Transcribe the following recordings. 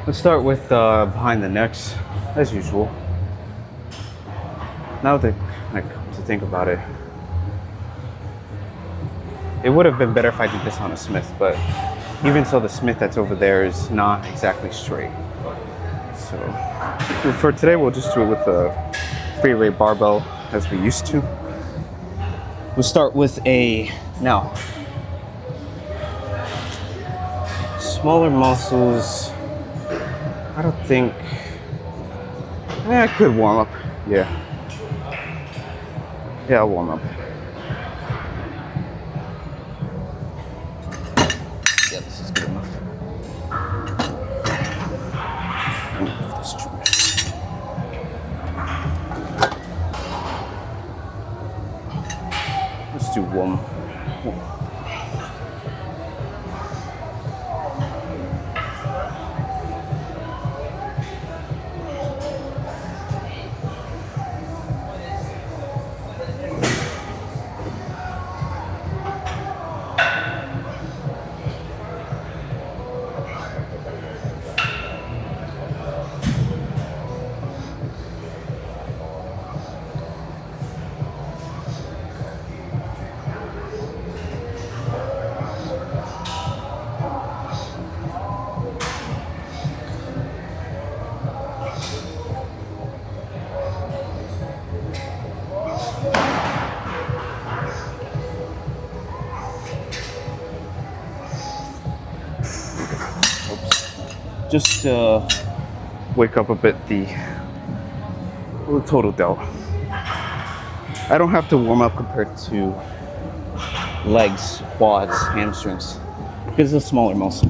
Let's start with behind the necks, as usual. Now that I come to think about it, it would have been better if I did this on a Smith, but even so, the Smith that's over there is not exactly straight. So for today, we'll just do it with the free weight barbell as we used to. We'll start with now, smaller muscles. I don't think, I could warm up. Yeah, I'll warm up. Yeah, this is good enough. Let's do one. Just wake up a bit the total delt. I don't have to warm up compared to legs, quads, hamstrings, because it's a smaller muscle.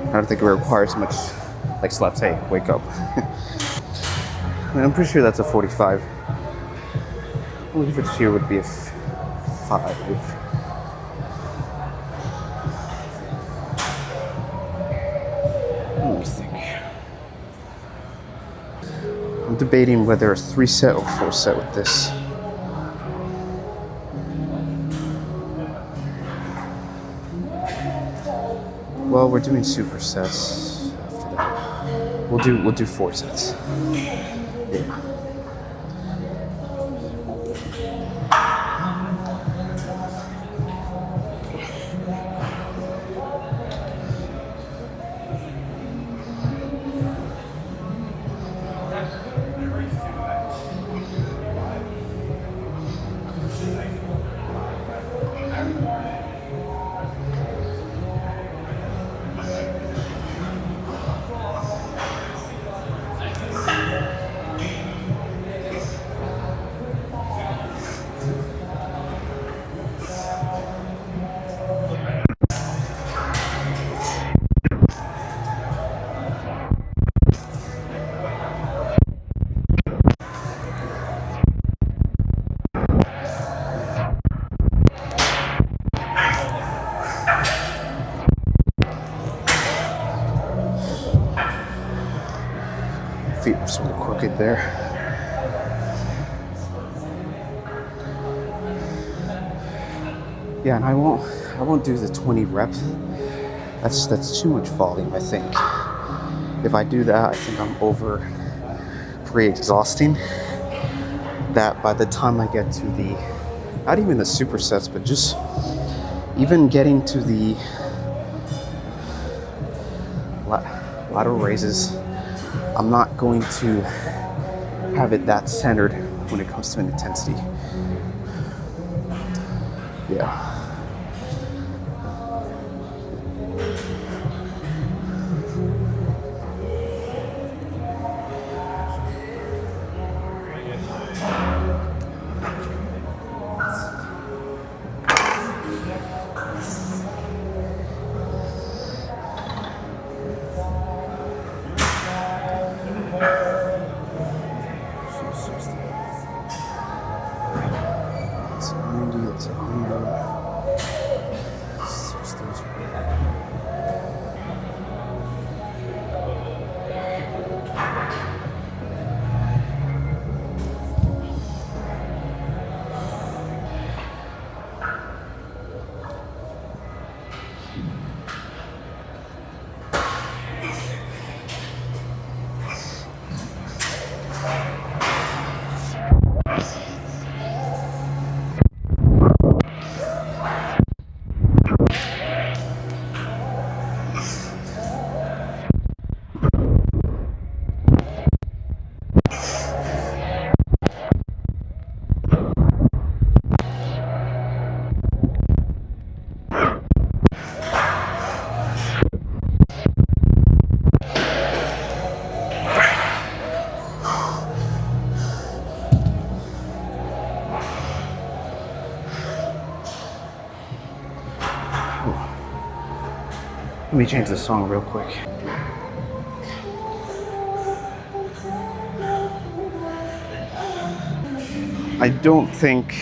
I don't think it requires much, like slaps, hey, wake up. I'm pretty sure that's a 45. I believe it's here would be a 5. Let me think. I'm debating whether a 3 set or 4 set with this. Well, we're doing supersets after that. We'll do 4 sets. Yeah. Feet were sort of crooked there. Yeah, and I won't do the 20 reps. That's too much volume, I think. If I do that, I think I'm over pre-exhausting. That by the time I get to the, not even the supersets, but just even getting to the lateral raises, I'm not going to have it that centered when it comes to an intensity. Yeah. It's 90, it's 100. Let me change the song real quick. I don't think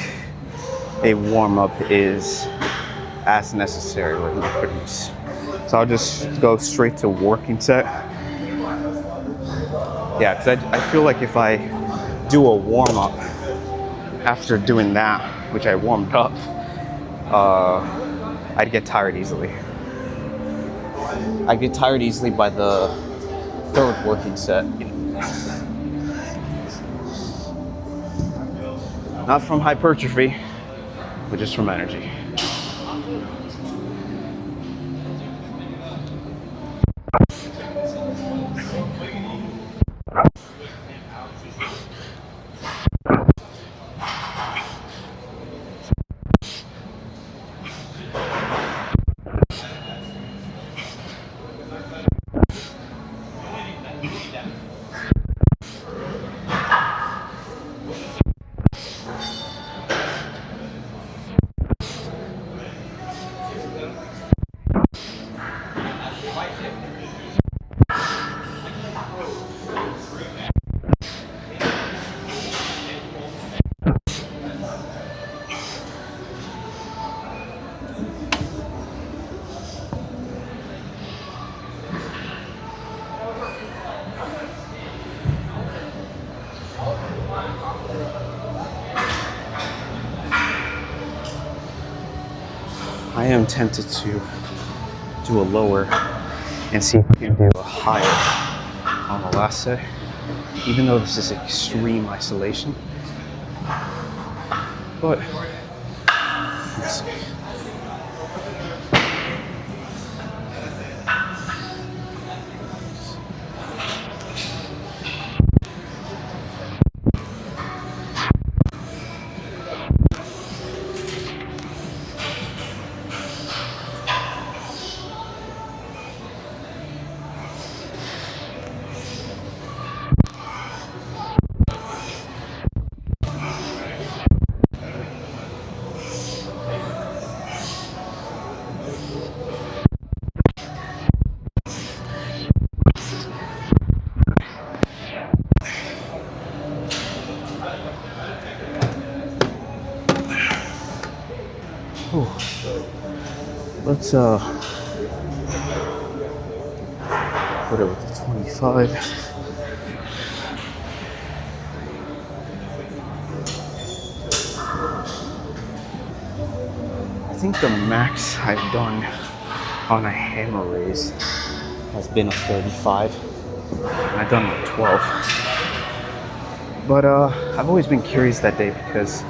a warm-up is as necessary with my fitness. So I'll just go straight to working set. Yeah, because I feel like if I do a warm-up after doing that, which I warmed up, I'd get tired easily. I get tired easily by the third working set. Not from hypertrophy, but just from energy. I am tempted to do a lower and see if we can do a higher on the last set, even though this is extreme isolation. But let's see. Let's put it with the 25. I think the max I've done on a hammer raise has been a 35, and I've done a 12. But I've always been curious that day because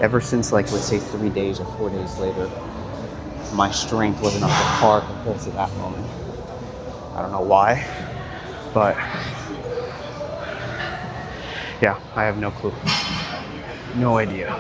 ever since, like, let's say 3 days or 4 days later, my strength wasn't up to par compared to that moment. I don't know why, but yeah, I have no clue. No idea.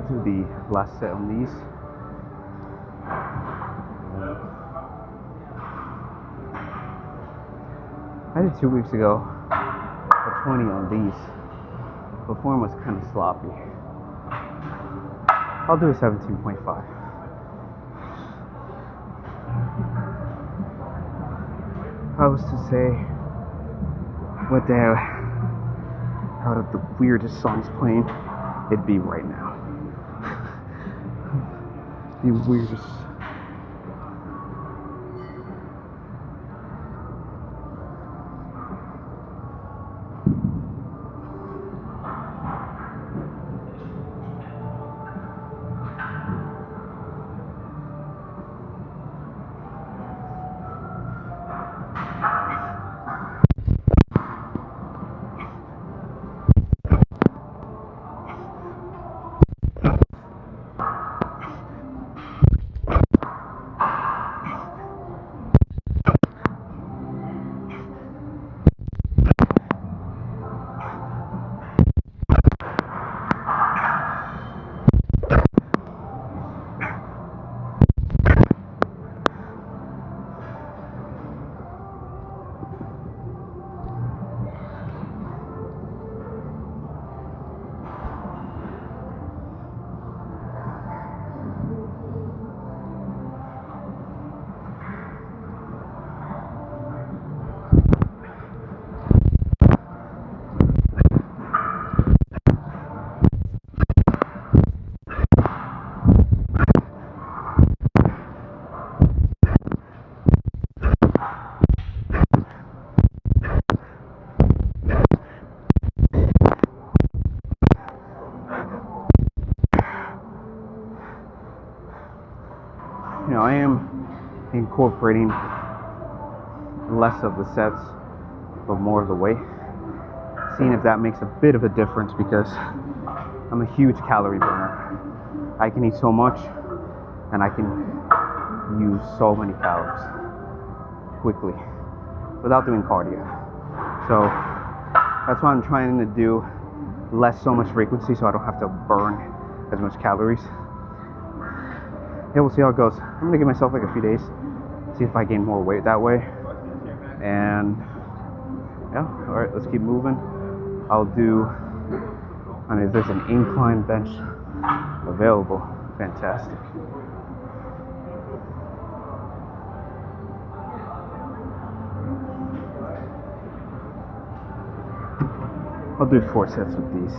do the last set on these. I did 2 weeks ago a 20 on these. The form was kind of sloppy. I'll do a 17.5. I was to say, what the hell, out of the weirdest songs playing, it'd be right now. The weirdest. I am incorporating less of the sets, but more of the weight. Seeing if that makes a bit of a difference, because I'm a huge calorie burner. I can eat so much, and I can use so many calories quickly without doing cardio. So that's why I'm trying to do less so much frequency, so I don't have to burn as much calories. Yeah, we'll see how it goes. I'm gonna give myself like a few days, see if I gain more weight that way. And yeah, all right, let's keep moving. I'll do, I mean, if there's an incline bench available, fantastic. I'll do 4 sets with these.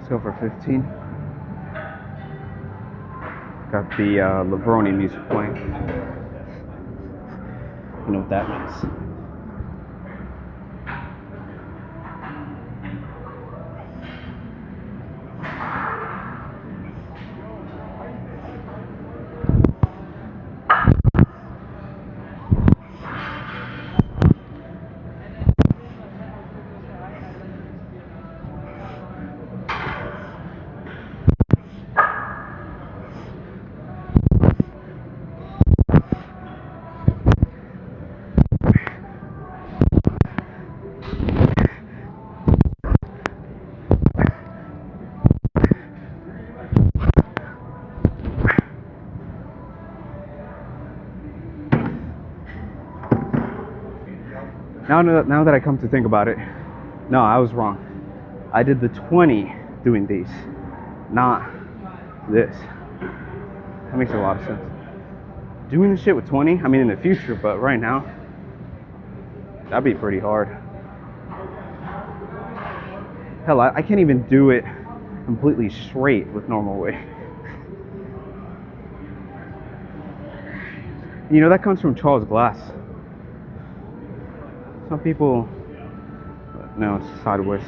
Go for 15. Got the Levroni music playing. You know what that means. Now that I come to think about it, no, I was wrong. I did the 20 doing these, not this. That makes a lot of sense. Doing the shit with 20, I mean in the future, but right now, That'd be pretty hard. Hell, I can't even do it completely straight with normal weight. You know, that comes from Charles Glass. Some people, no, it's sideways.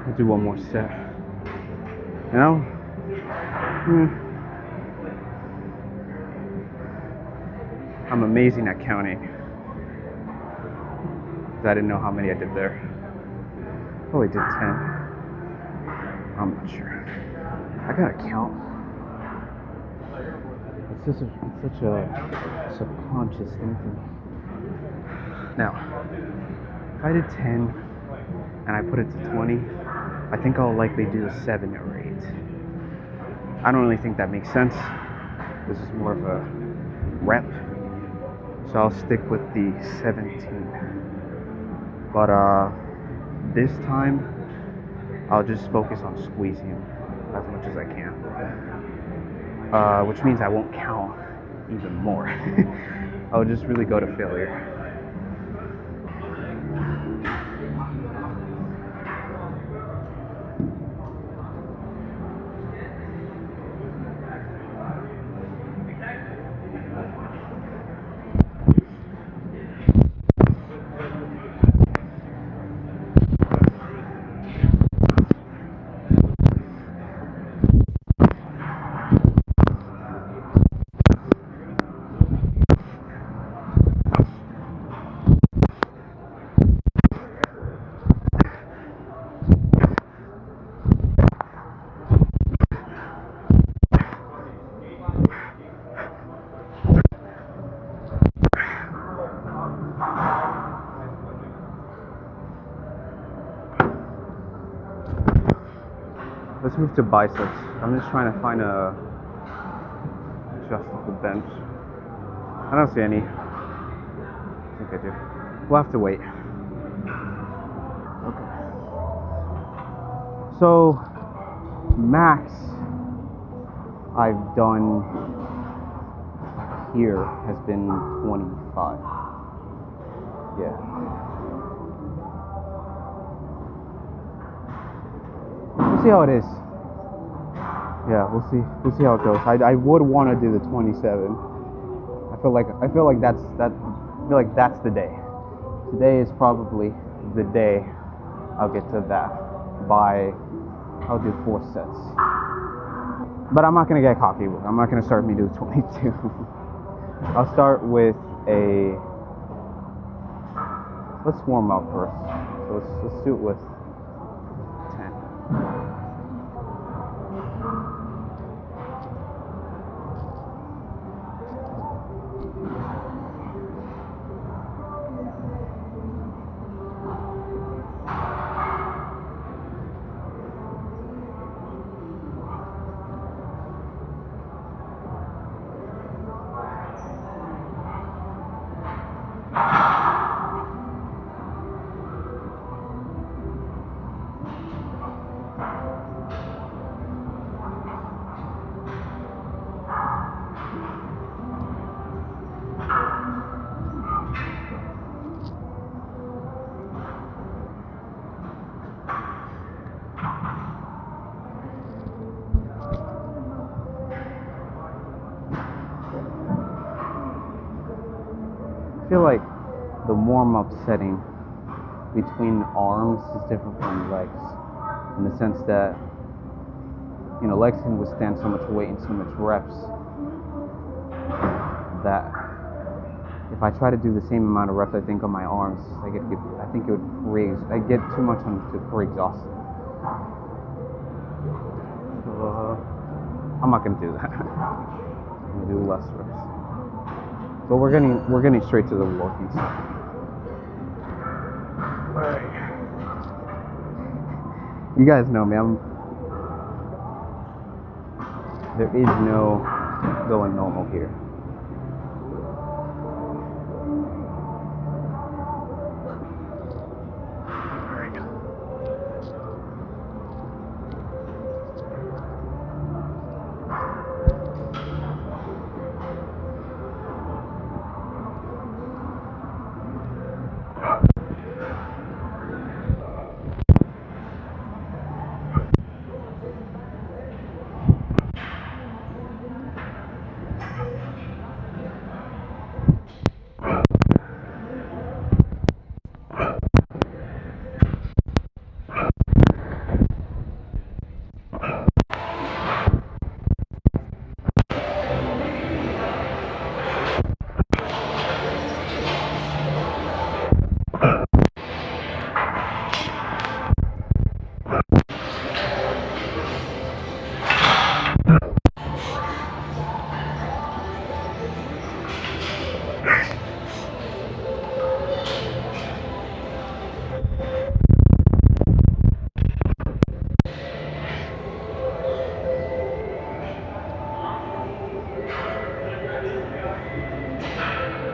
I'll do one more set. You know? I'm amazing at counting. I didn't know how many I did there. Oh, I did 10. I'm not sure. I gotta count. It's such a subconscious thing for me. Now, if I did 10 and I put it to 20, I think I'll likely do a 7 or 8. I don't really think that makes sense. This is more of a rep. So I'll stick with the 17. But this time, I'll just focus on squeezing as much as I can. Which means I won't count even more. I'll just really go to failure. Let's move to biceps. I'm just trying to find a adjustable bench. I don't see any. I think I do. We'll have to wait. Okay. So, max I've done here has been 25. Yeah. We'll see how it is. Yeah, we'll see how it goes. I would want to do the 27. I feel like that's the day. Today is probably the day I'll get to that. I'll do 4 sets. But I'm not gonna get cocky. I'm not gonna start me doing 22. I'll start with let's warm up first. So let's do it with 10. I feel like the warm-up setting between arms is different from legs, in the sense that, you know, legs can withstand so much weight and so much reps that if I try to do the same amount of reps, I think on my arms, I think it would raise. I get too much for exhaustion. I'm not gonna do that. I'm gonna do less reps. So we're getting straight to the walking stuff. Alright. You guys know me. There is no going normal here.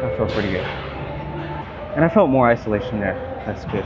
That felt pretty good. And I felt more isolation there. That's good.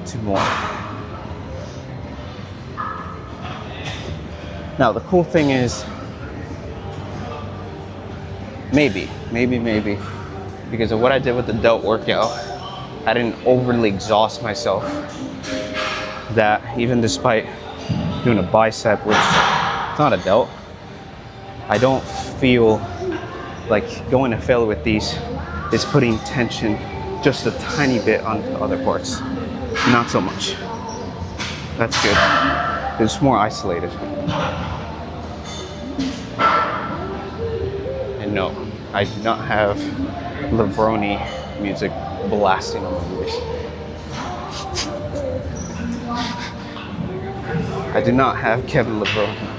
Two more. Now the cool thing is, maybe, because of what I did with the delt workout, I didn't overly exhaust myself. That even despite doing a bicep, which it's not a delt, I don't feel like going to failure with these is putting tension just a tiny bit on the other parts. Not so much. That's good. It's more isolated. And no, I do not have Levroni music blasting on my ears. I do not have Kevin Levroni.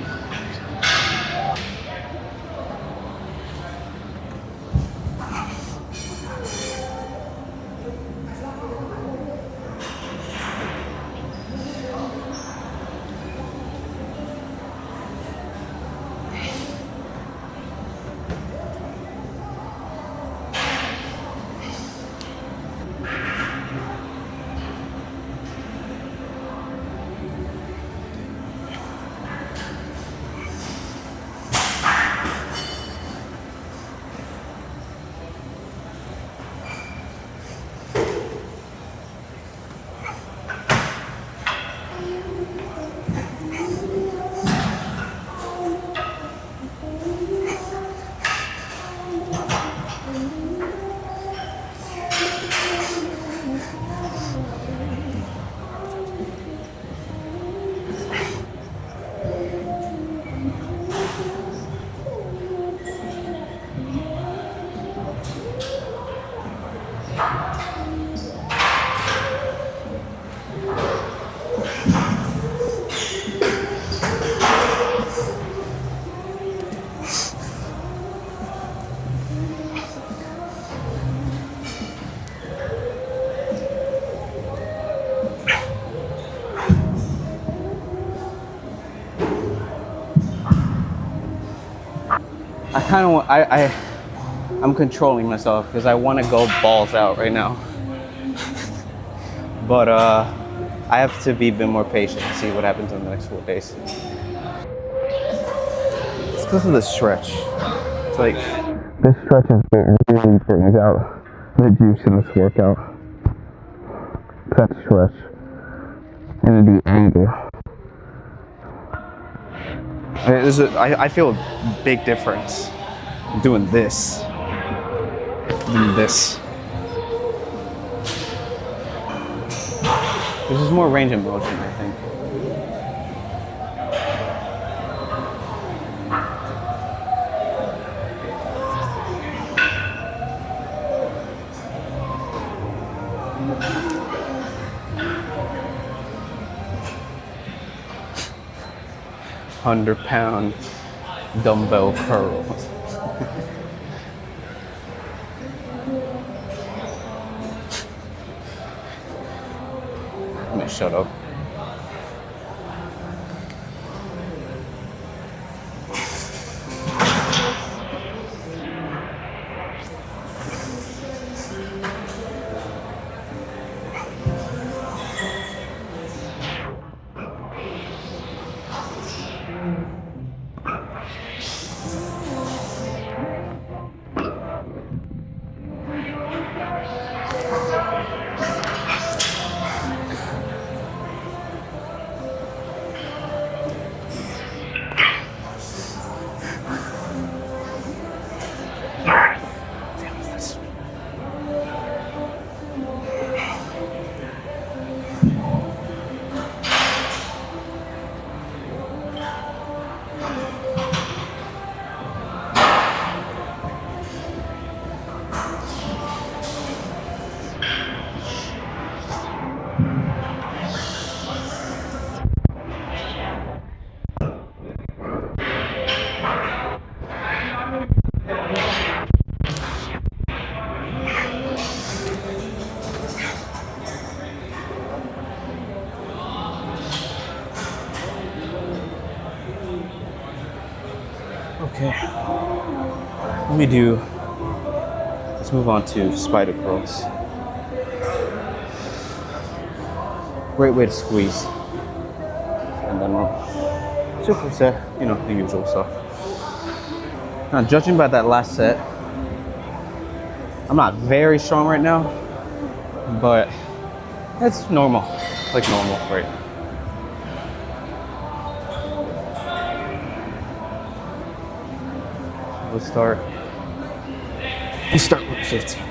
I kind of want, I'm controlling myself because I want to go balls out right now. But I have to be a bit more patient and see what happens in the next 4 days. It's because of the stretch. It's like this stretch is what really brings out the juice in this workout. That stretch and the angle. I feel a big difference doing this than this. This is more range of motion, I think. £100 dumbbell curls. Let me shut up. Okay, let's move on to spider curls. Great way to squeeze. And then we'll superset, the usual stuff. Now, judging by that last set, I'm not very strong right now, but it's normal, like normal, right? We'll start with 15.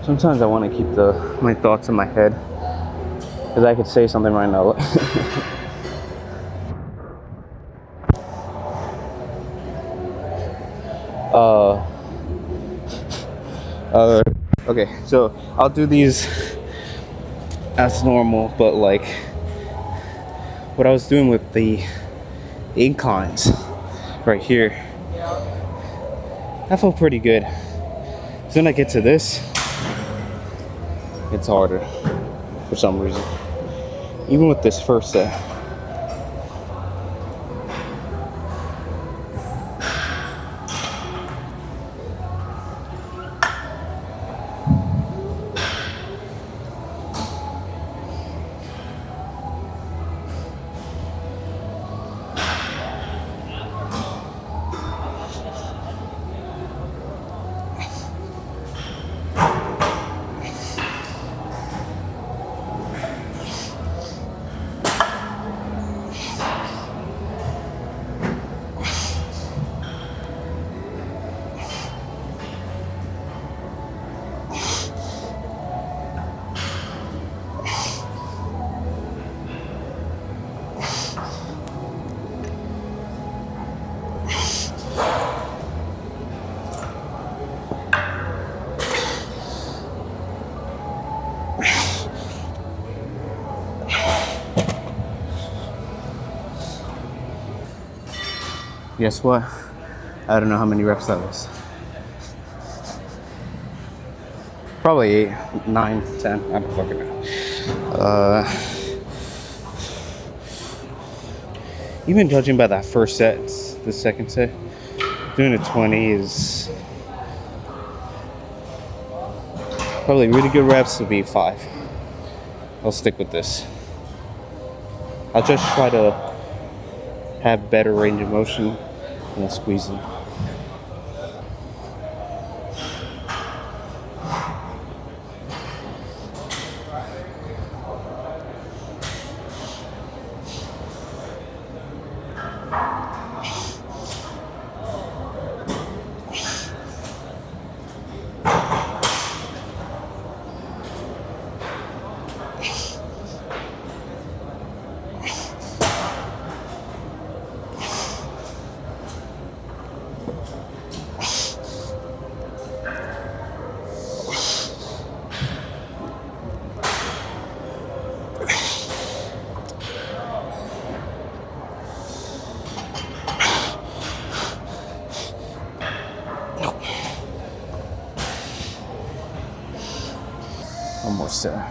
Sometimes I want to keep my thoughts in my head because I could say something right now. Okay, so I'll do these as normal, but like what I was doing with the inclines right here, that felt pretty good. So when I get to this, it's harder for some reason. Even with this first set. Guess what? I don't know how many reps that was. Probably 8, 9, 10. I don't fucking know. Even judging by that first set, the second set, doing a 20 is probably really good reps would be 5. I'll stick with this. I'll just try to have better range of motion and squeezing. Almost there.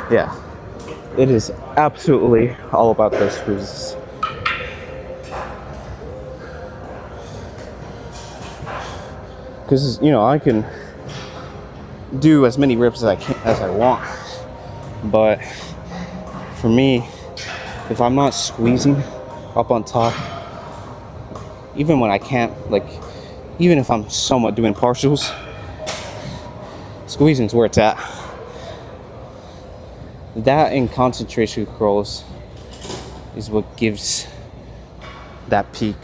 Yeah, it is absolutely all about those cruises. Because, you know, I can do as many reps as I want, but for me, if I'm not squeezing up on top, even when I can't, like, even if I'm somewhat doing partials, squeezing's where it's at. That and concentration curls is what gives that peak.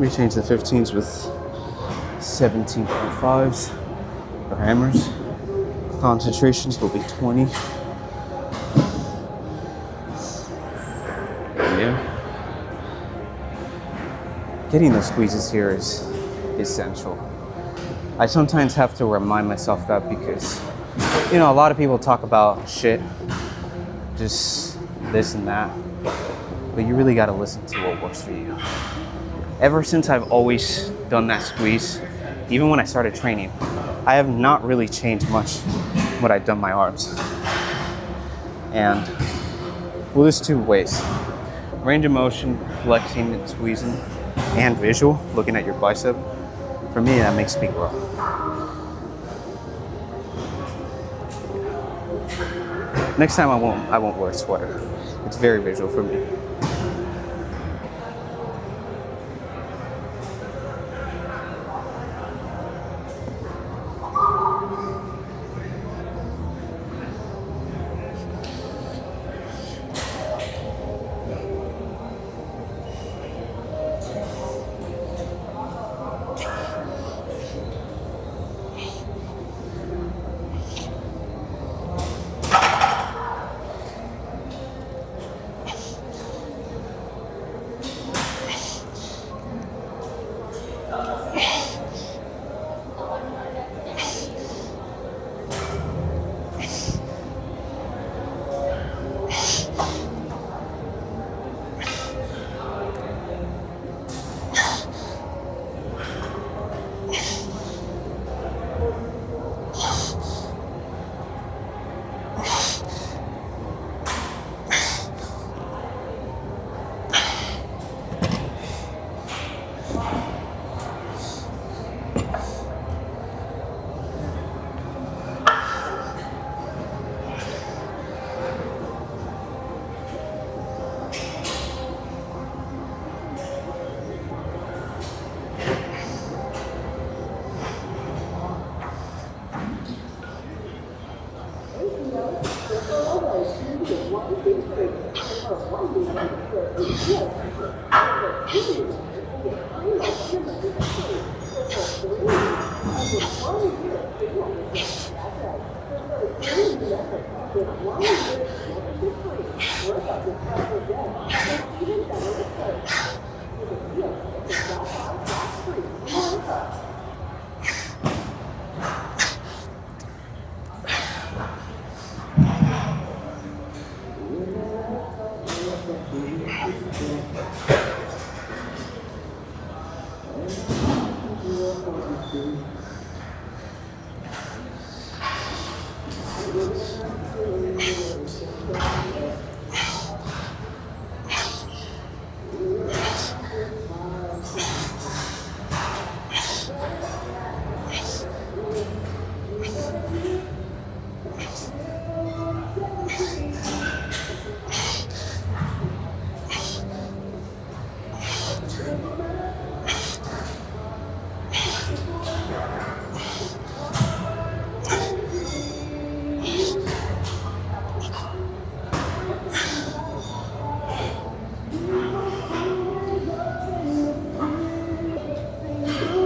We change the 15s with 17.5s for hammers. Concentrations will be 20. Yeah. Getting those squeezes here is essential. I sometimes have to remind myself that because, you know, a lot of people talk about shit, just this and that, but you really got to listen to what works for you. Ever since I've always done that squeeze, even when I started training, I have not really changed much what I've done my arms. And well, there's two ways. Range of motion, flexing and squeezing, and visual, looking at your bicep. For me, that makes me grow. Next time I won't wear a sweater. It's very visual for me.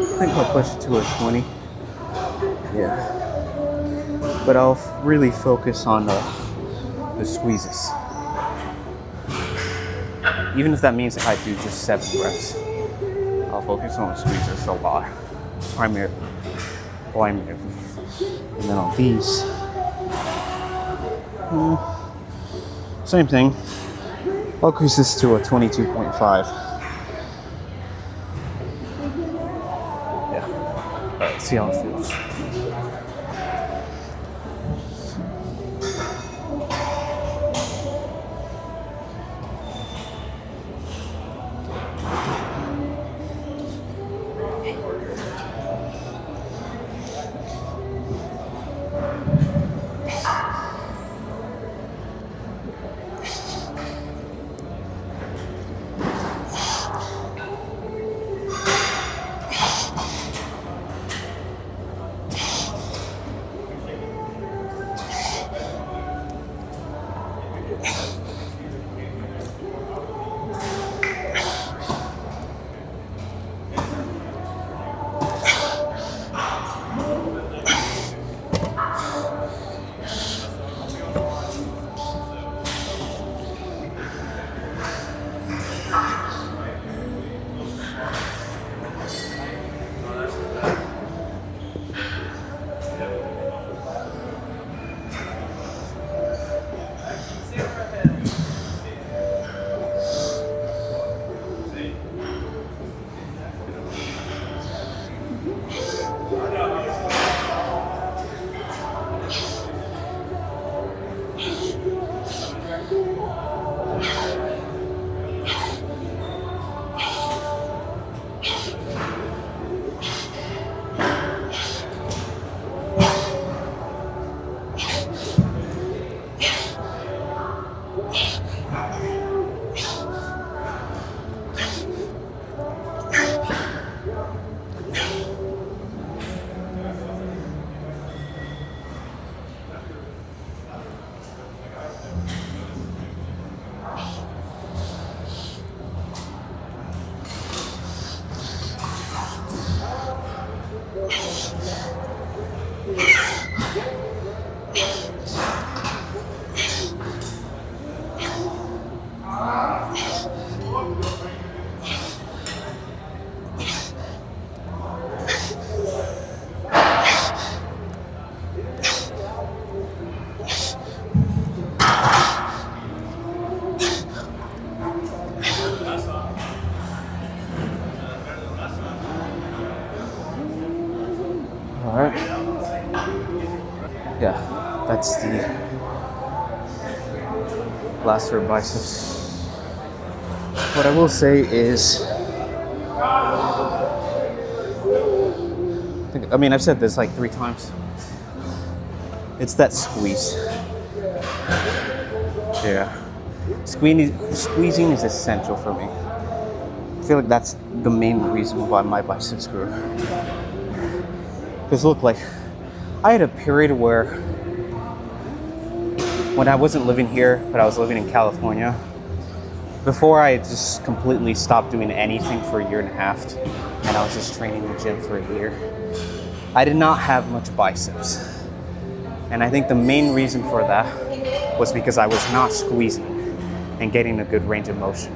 I think I'll push it to a 20. Yeah. But I'll really focus on the squeezes. Even if that means if I do just 7 reps, I'll focus on the squeezes a lot. Primarily. And then on these, same thing. I'll increase this to a 22.5. Alright, see how it feels. All right. Yeah, that's the last for biceps. What I will say is, I mean, I've said this like 3 times. It's that squeeze. Yeah. Squeezing is essential for me. I feel like that's the main reason why my biceps grew. Because look, like, I had a period where, when I wasn't living here, but I was living in California, before I just completely stopped doing anything for a year and a half, and I was just training in the gym for a year, I did not have much biceps. And I think the main reason for that was because I was not squeezing and getting a good range of motion.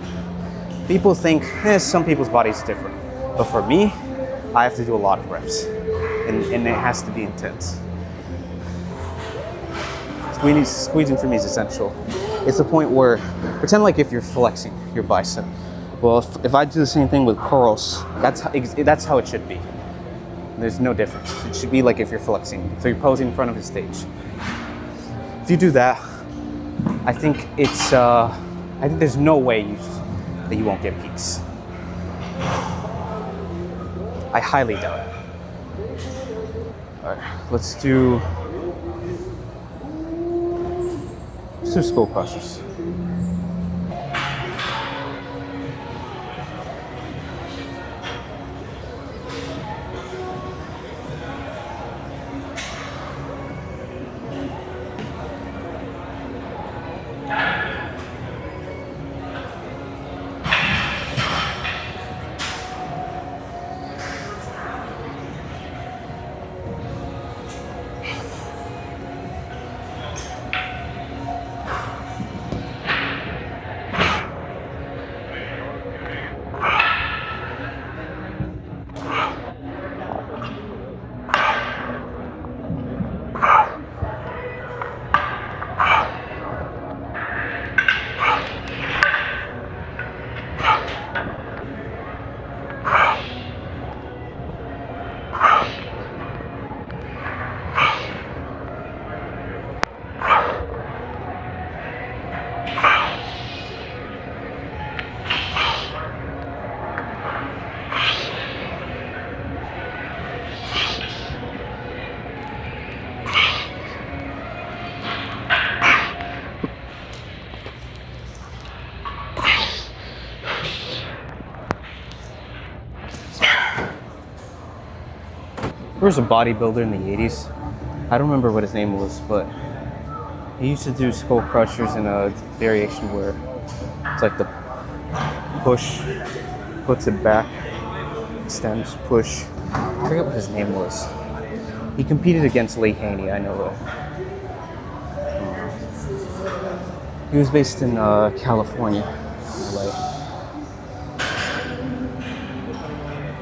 People think, some people's bodies different. But for me, I have to do a lot of reps. And it has to be intense. Squeezing for me is essential. It's the point where, pretend like if you're flexing your bicep. Well, if I do the same thing with curls, that's how it should be. There's no difference. It should be like if you're flexing. So you're posing in front of the stage. If you do that, I think there's no way that you won't get peaks. I highly doubt it. All right, let's do skull crushers. There was a bodybuilder in the 80s. I don't remember what his name was, but he used to do skull crushers in a variation where it's like the push, puts it back, extends, push. I forget what his name was. He competed against Lee Haney, I know that. He was based in California, LA.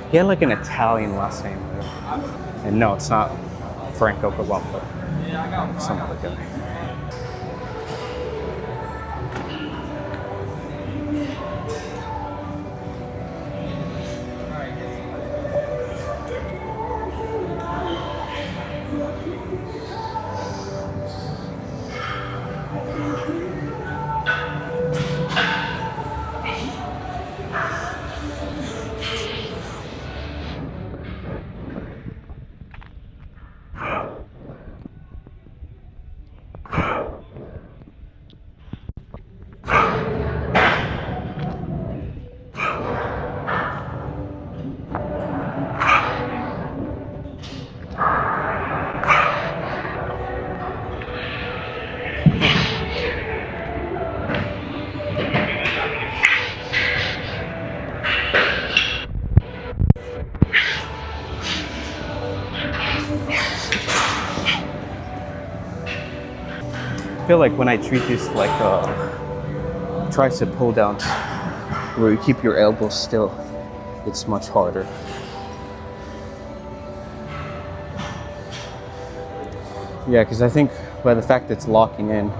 He had like an Italian last name. And no, it's not Franco Cavallo. Some other guy. feel like when I treat this like tricep pull downs, where you keep your elbows still, it's much harder. Yeah, because I think by the fact that it's locking in,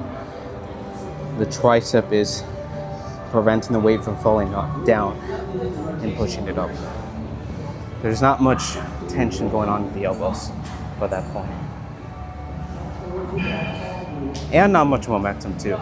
the tricep is preventing the weight from falling down and pushing it up. There's not much tension going on in the elbows by that point. And not much momentum too.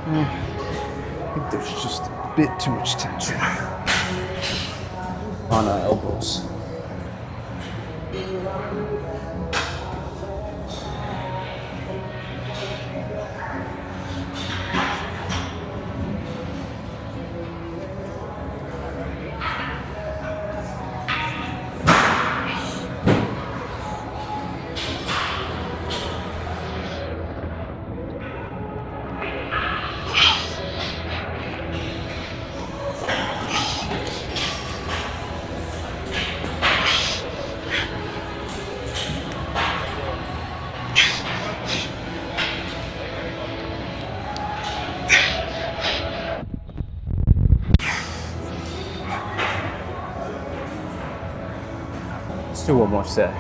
I think there's just a bit too much tension on our elbows. Let's do one more set.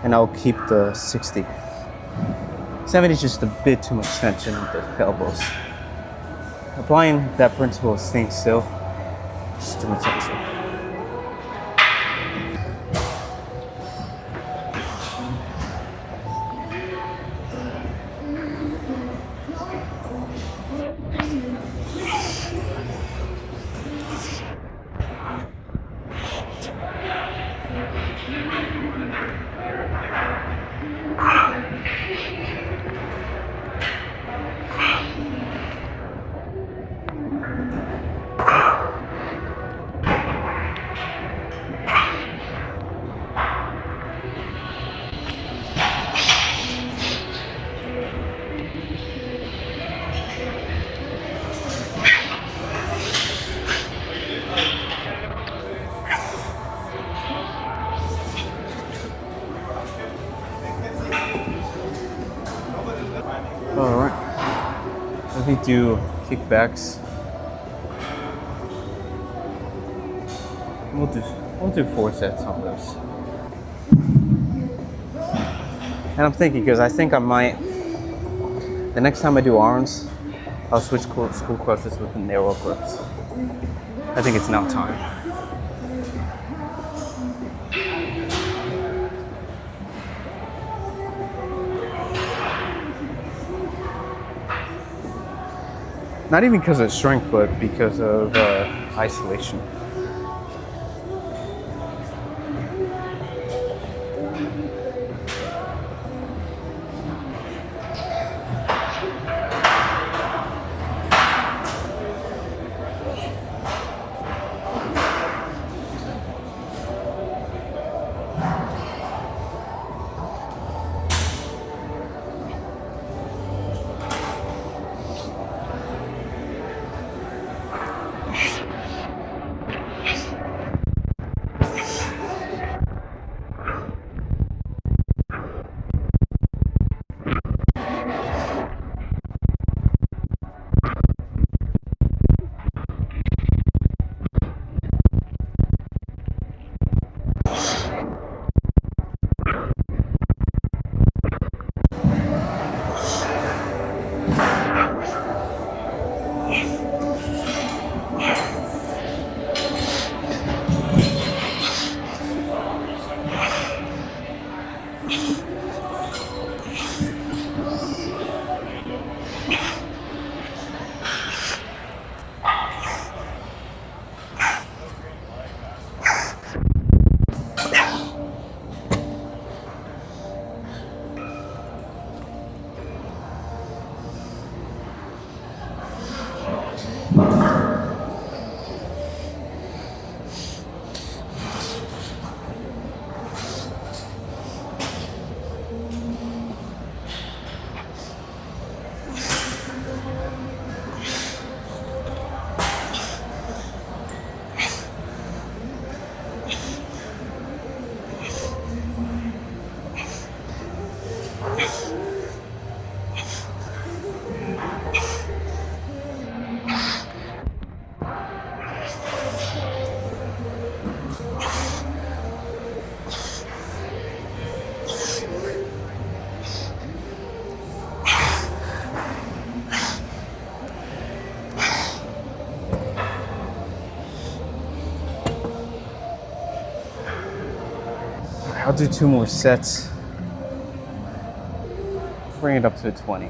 And I'll keep the 60. 70 is just a bit too much tension in the elbows. Applying that principle of staying still, just too much tension. All right, let me do kickbacks. We'll do 4 sets on those. And I'm thinking, because I think I might, the next time I do arms, I'll switch school crushes with the narrow grips. I think it's now time. Not even because of strength, but because of isolation. I'll do 2 more sets. Bring it up to 20.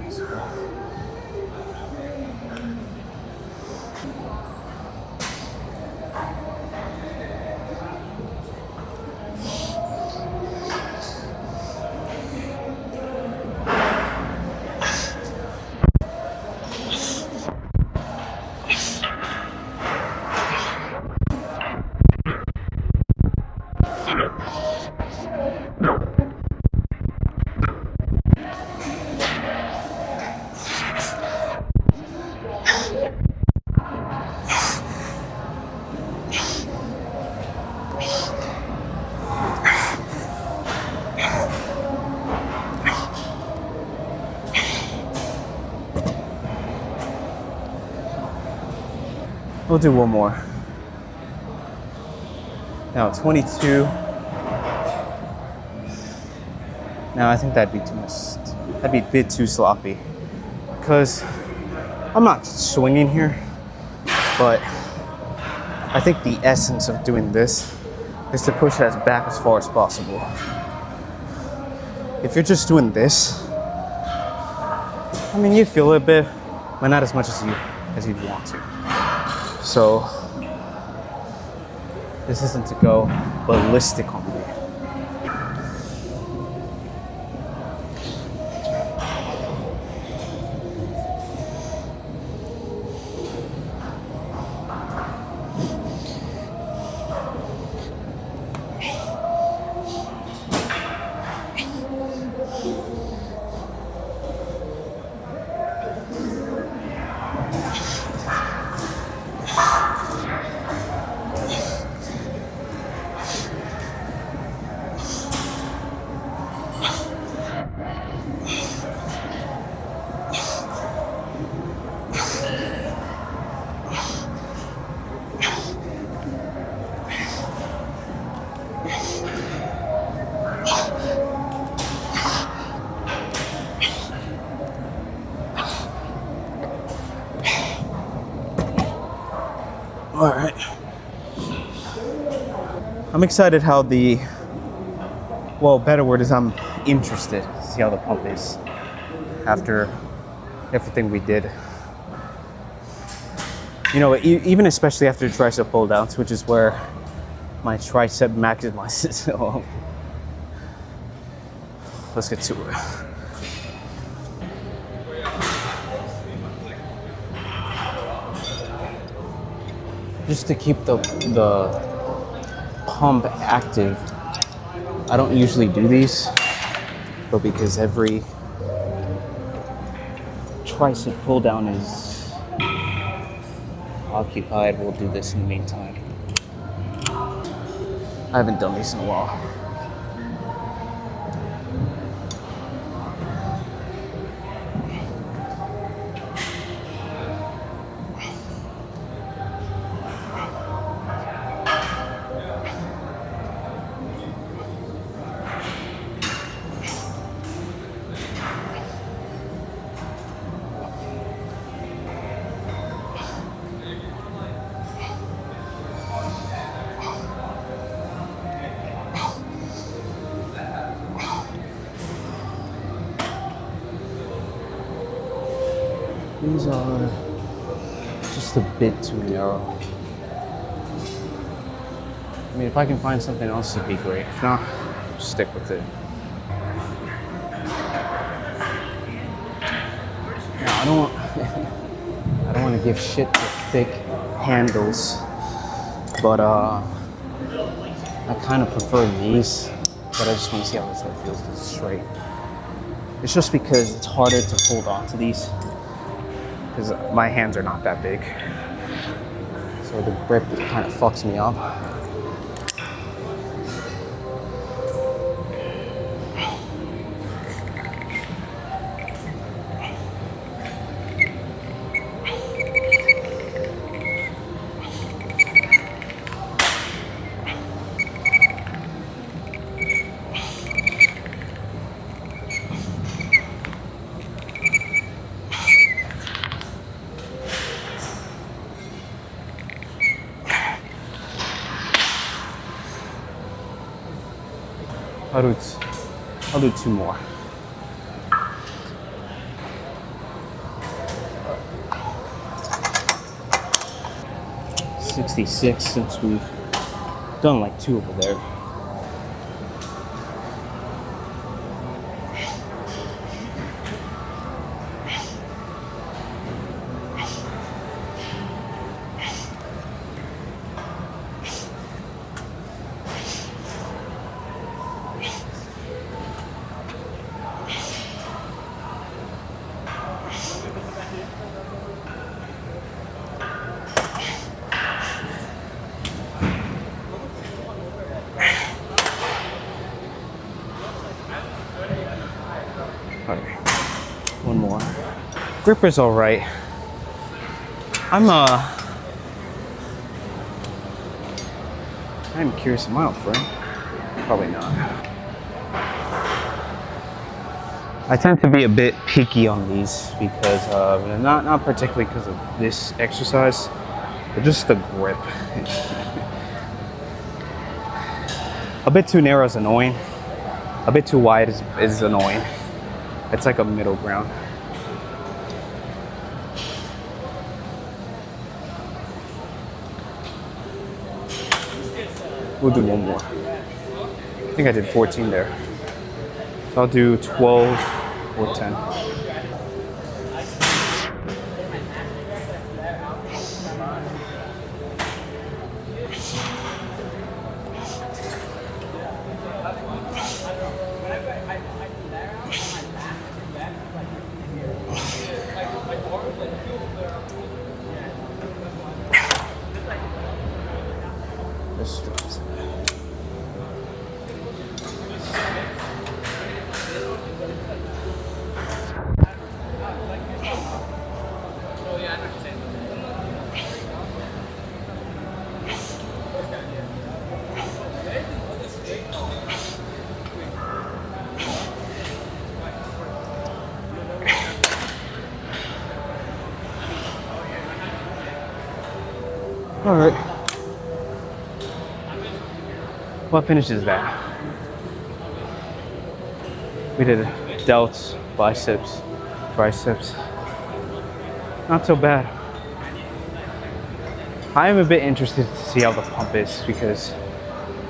We'll do 1 more. Now 22. Now I think that'd be too much. That'd be a bit too sloppy. Because I'm not swinging here, but I think the essence of doing this is to push it back as far as possible. If you're just doing this, I mean, you feel it a bit, but not as much as you'd want to. So this isn't to go ballistic on me. All right. I'm excited how better word is I'm interested to see how the pump is after everything we did. You know, even especially after the tricep pull downs, which is where my tricep maximizes. So let's get to it. Just to keep the pump active, I don't usually do these, but because every tricep pull down is occupied, we'll do this in the meantime. I haven't done these in a while. These are just a bit too narrow. I mean, if I can find something else, it'd be great. If not, just stick with it. Now, I don't want, I don't want to give shit to thick handles, but I kind of prefer these. But I just want to see how this one feels because it's straight. It's just because it's harder to hold on to these because my hands are not that big, so the grip kind of fucks me up. I'll do two more. $66 since we've done like two over there. Okay, one more. Gripper's all right. I'm curious, am I up front? Probably not. I tend to be a bit picky on these because not particularly because of this exercise, but just the grip. A bit too narrow is annoying. A bit too wide is annoying. It's like a middle ground. We'll do one more. I think I did 14 there. So I'll do 12 or 10. Just drops it. All right. What finishes that? We did delts, biceps, triceps. Not so bad. I am a bit interested to see how the pump is because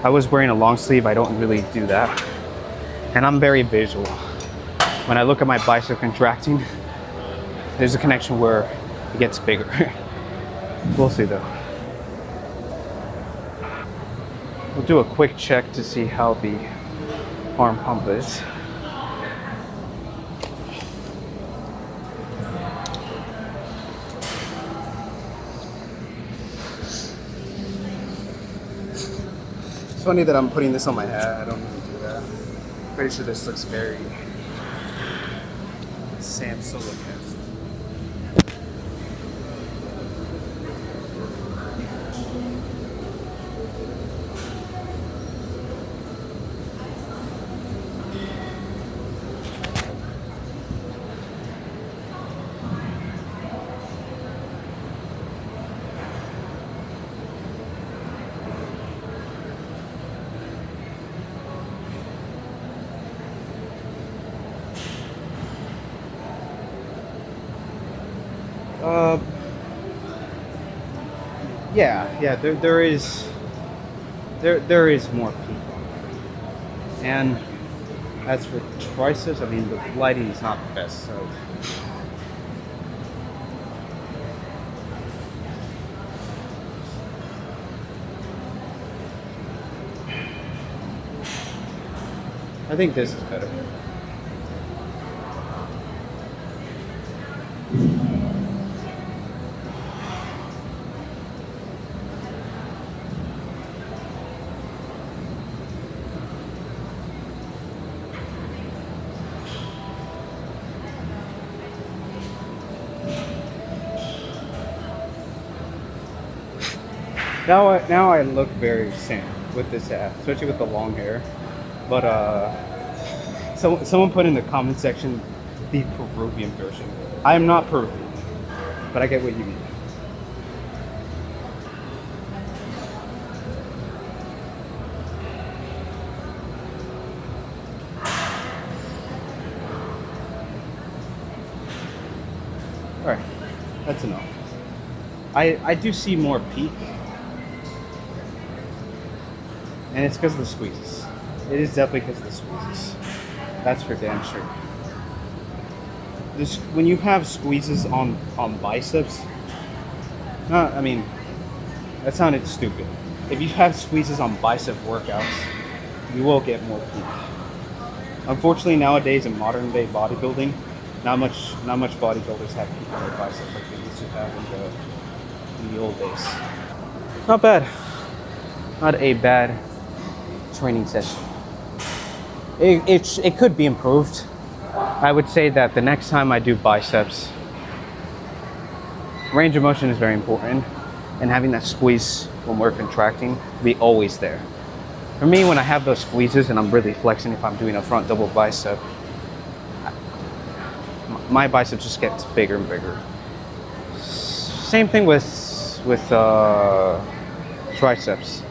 I was wearing a long sleeve. I don't really do that. And I'm very visual. When I look at my bicep contracting, there's a connection where it gets bigger. We'll see though. We'll do a quick check to see how the arm pump is. It's funny that I'm putting this on my head. I don't really do that. Pretty sure this looks very Sam Solo-esque. Uh, yeah. There is more people, and as for triceps, I mean the lighting is not the best, so. I think this is better. Now I look very sane with this hat, especially with the long hair. But someone put in the comment section the Peruvian version. I am not Peruvian, but I get what you mean. All right, that's enough. I do see more peak, and it's because of the squeezes. It is definitely because of the squeezes. That's for damn sure. This when you have squeezes on biceps. I mean, that sounded stupid. If you have squeezes on bicep workouts, you will get more peak. Unfortunately, nowadays in modern day bodybuilding, not much bodybuilders have peak on their biceps like they used to have in the old days. Not bad. Not a bad training session. It could be improved. I would say that the next time I do biceps, range of motion is very important, and having that squeeze when we're contracting be always there. For me, when I have those squeezes and I'm really flexing, if I'm doing a front double bicep, my biceps just gets bigger and bigger. Same thing with triceps,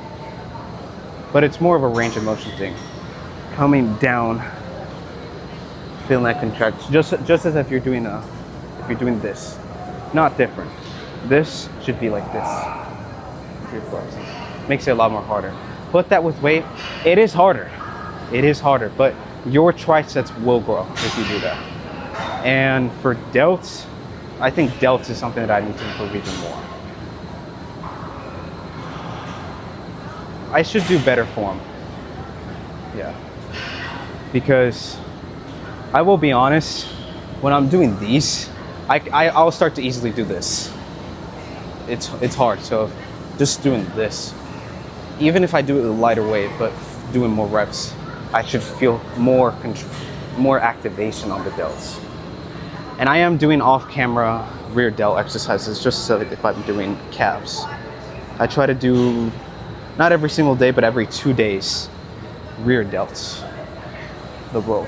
but it's more of a range of motion thing. Coming down, feeling that contract, just as if you're doing this, not different. This should be like this. If you're flexing, makes it a lot more harder. Put that with weight, it is harder. It is harder, but your triceps will grow if you do that. And for delts, I think delts is something that I need to improve even more. I should do better form. Yeah. Because I will be honest, when I'm doing these, I'll start to easily do this. It's hard, so just doing this. Even if I do it with a lighter weight, but doing more reps, I should feel more activation on the delts. And I am doing off-camera rear delt exercises just so that if I'm doing calves. I try to do, not every single day, but every 2 days, rear delts, the row.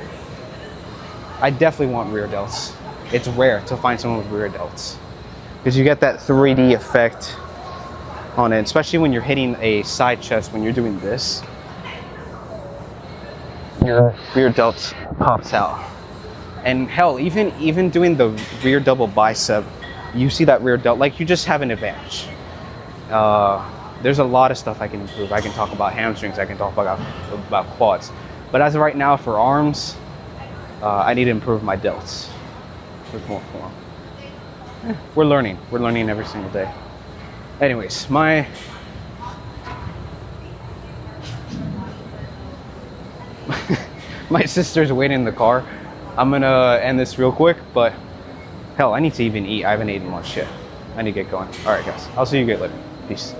I definitely want rear delts. It's rare to find someone with rear delts because you get that 3D effect on it, especially when you're hitting a side chest. When you're doing this, your rear delt pops out. And hell, even doing the rear double bicep, you see that rear delt, like you just have an advantage. There's a lot of stuff I can improve. I can talk about hamstrings, I can talk about quads. But as of right now, for arms, I need to improve my delts with more form. We're learning every single day. Anyways, my sister's waiting in the car. I'm gonna end this real quick, but hell, I need to even eat. I haven't eaten much yet. I need to get going. All right, guys. I'll see you guys later. Peace.